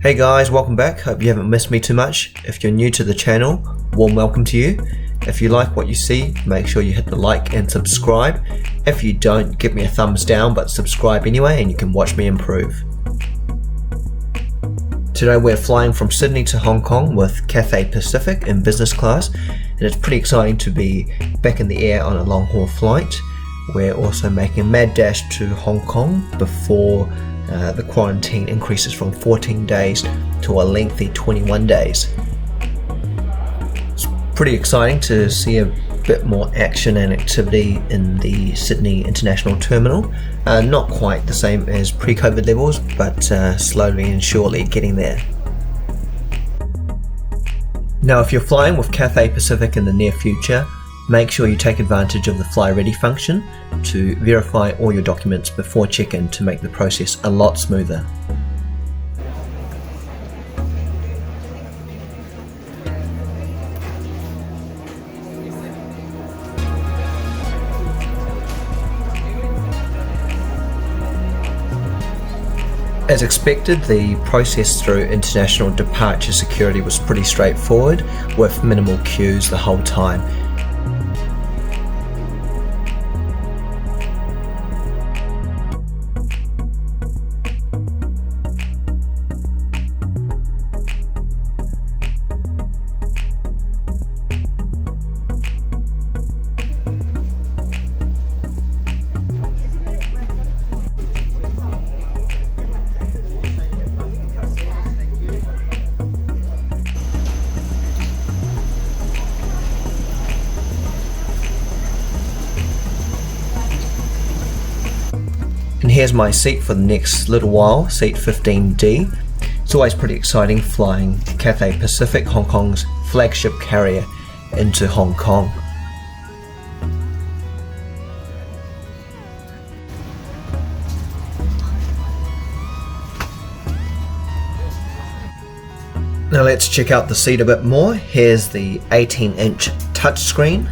Hey guys, welcome back. Hope you haven't missed me too much. If you're new to the channel, warm welcome to you. If you like what you see, make sure you hit the like and subscribe. If you don't, give me a thumbs down, but subscribe anyway and you can watch me improve. Today we're flying from Sydney to Hong Kong with Cathay Pacific in business class, and it's pretty exciting to be back in the air on a long haul flight. We're also making a mad dash to Hong Kong before the quarantine increases from 14 days to a lengthy 21 days. It's pretty exciting to see a bit more action and activity in the Sydney International Terminal. Not quite the same as pre-COVID levels, but slowly and surely getting there. Now, if you're flying with Cathay Pacific in the near future, make sure you take advantage of the Fly Ready function to verify all your documents before check-in to make the process a lot smoother. As expected, the process through international departure security was pretty straightforward, with minimal queues the whole time. And here's my seat for the next little while, seat 15D. It's always pretty exciting flying Cathay Pacific, Hong Kong's flagship carrier, into Hong Kong. Now let's check out the seat a bit more. Here's the 18-inch touchscreen.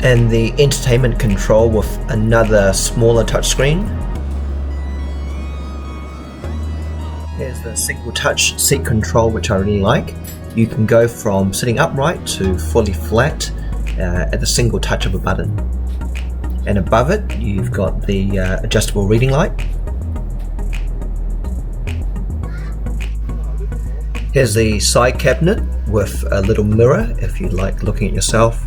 And the entertainment control with another smaller touchscreen. Here's the single touch seat control, which I really like. You can go from sitting upright to fully flat at the single touch of a button. And above it, you've got the adjustable reading light. Here's the side cabinet with a little mirror if you like looking at yourself,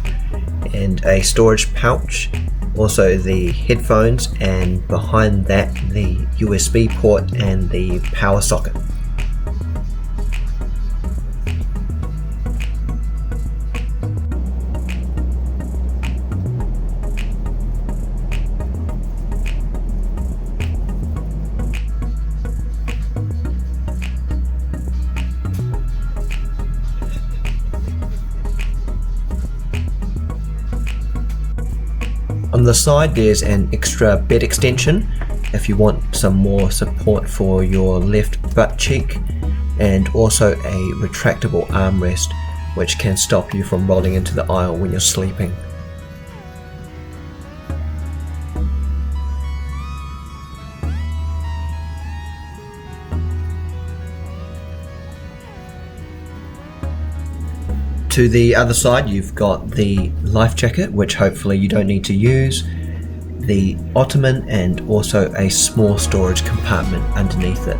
and a storage pouch, also the headphones, and behind that the USB port and the power socket. On the side there's an extra bed extension if you want some more support for your left butt cheek, and also a retractable armrest which can stop you from rolling into the aisle when you're sleeping. To the other side you've got the life jacket, which hopefully you don't need to use, the ottoman, and also a small storage compartment underneath it.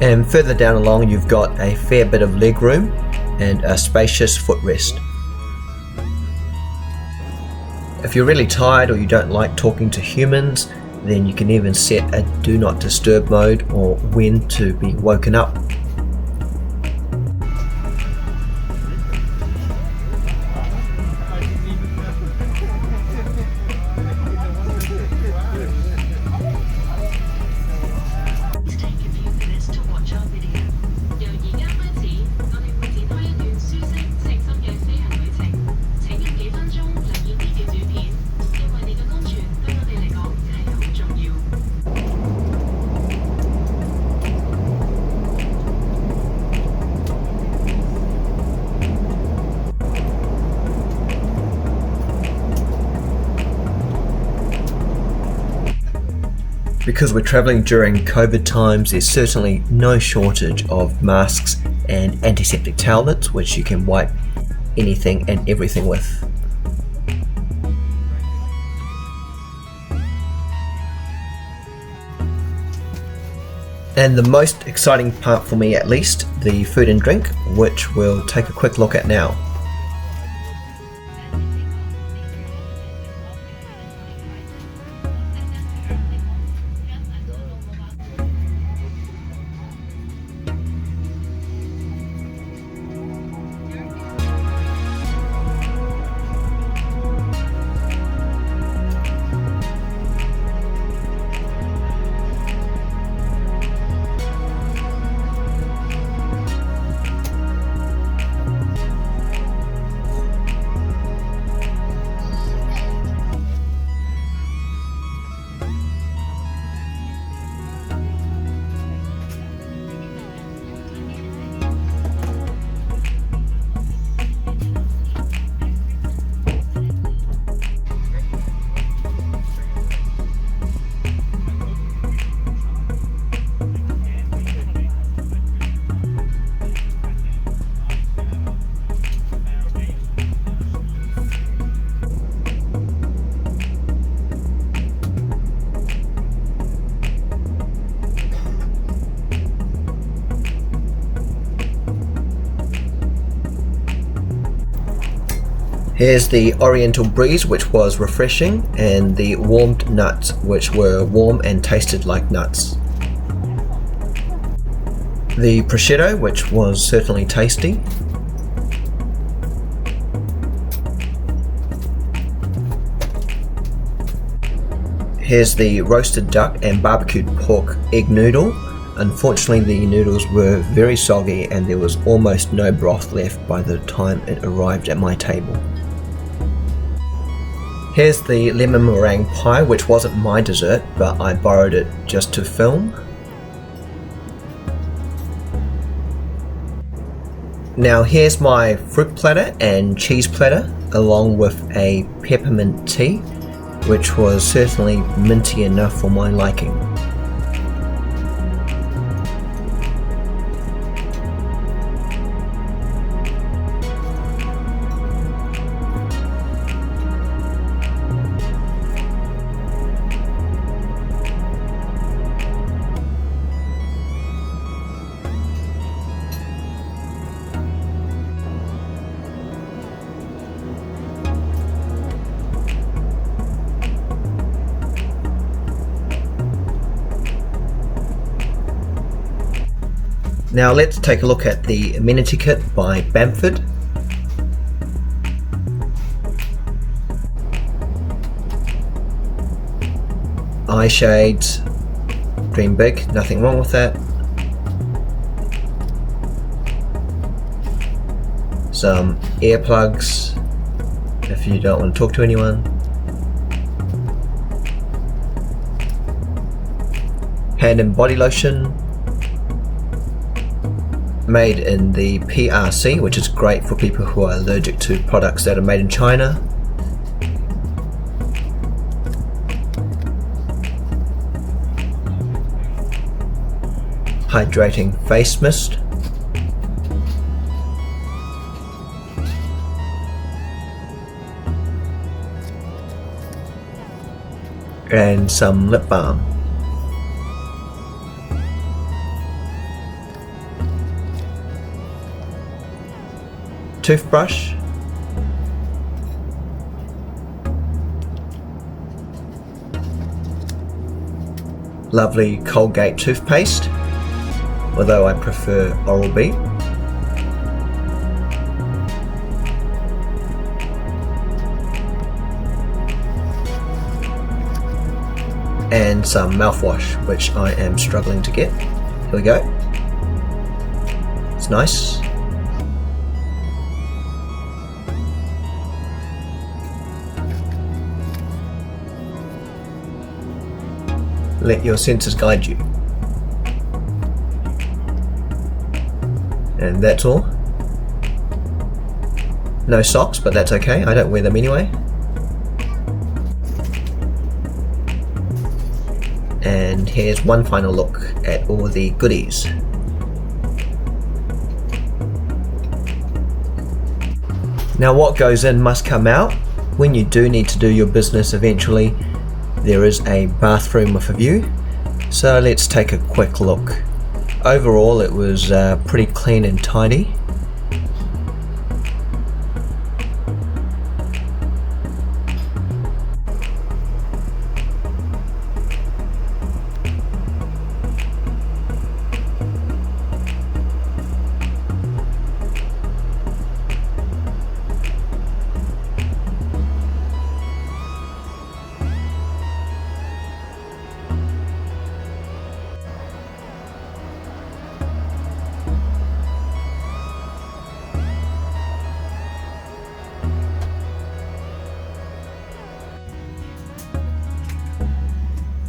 And further down along you've got a fair bit of leg room and a spacious footrest. If you're really tired or you don't like talking to humans, then you can even set a do not disturb mode or when to be woken up. Because we're travelling during COVID times, there's certainly no shortage of masks and antiseptic towelettes, which you can wipe anything and everything with. And the most exciting part for me, at least, the food and drink, which we'll take a quick look at now. Here's the Oriental Breeze, which was refreshing, and the warmed nuts, which were warm and tasted like nuts. The prosciutto, which was certainly tasty. Here's the roasted duck and barbecued pork egg noodle. Unfortunately, the noodles were very soggy and there was almost no broth left by the time it arrived at my table. Here's the lemon meringue pie, which wasn't my dessert, but I borrowed it just to film. Now here's my fruit platter and cheese platter, along with a peppermint tea, which was certainly minty enough for my liking. Now let's take a look at the Amenity Kit by Bamford. Eye shades, dream big, nothing wrong with that. Some earplugs if you don't want to talk to anyone. Hand and body lotion, made in the PRC, which is great for people who are allergic to products that are made in China. Hydrating face mist. And some lip balm. Toothbrush, lovely Colgate toothpaste, although I prefer Oral-B, and some mouthwash, which I am struggling to get. Here we go. It's nice. Let your senses guide you. And that's all. No socks, but that's okay, I don't wear them anyway. and here's one final look at all the goodies. Now what goes in must come out. When you do need to do your business eventually, there is a bathroom with a view, so let's take a quick look. Overall it was pretty clean and tidy.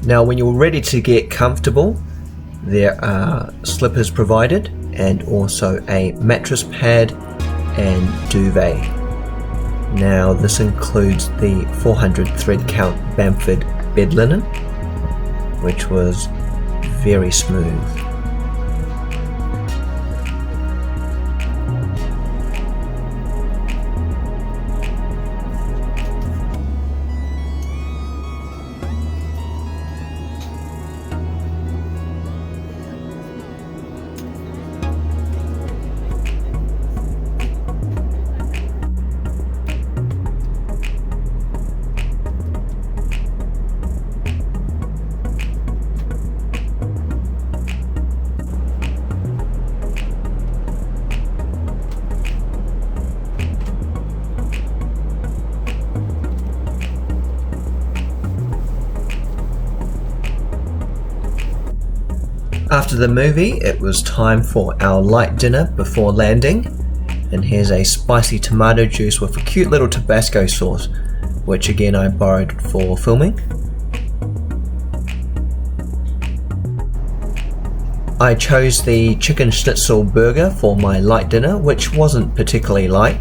Now when you're ready to get comfortable, there are slippers provided and also a mattress pad and duvet. Now this includes the 400 thread count Bamford bed linen, which was very smooth. After the movie, it was time for our light dinner before landing, and here's a spicy tomato juice with a cute little Tabasco sauce, which again I borrowed for filming. I chose the chicken schnitzel burger for my light dinner, which wasn't particularly light,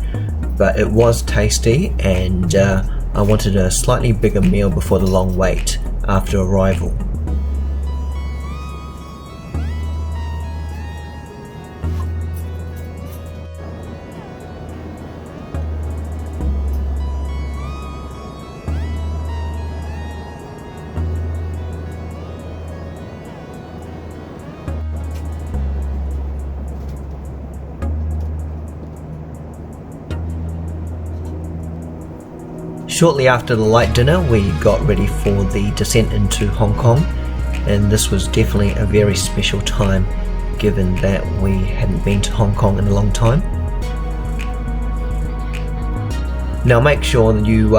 but it was tasty, and I wanted a slightly bigger meal before the long wait after arrival. Shortly after the light dinner, we got ready for the descent into Hong Kong, and this was definitely a very special time given that we hadn't been to Hong Kong in a long time. Now make sure that you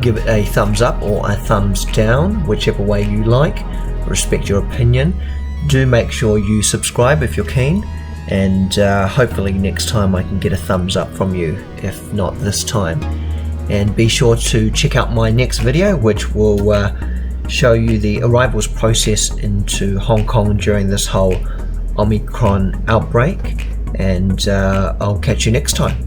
give it a thumbs up or a thumbs down, whichever way you like. Respect your opinion. Do make sure you subscribe if you're keen, and hopefully next time I can get a thumbs up from you, if not this time. And be sure to check out my next video, which will show you the arrivals process into Hong Kong during this whole Omicron outbreak, and I'll catch you next time.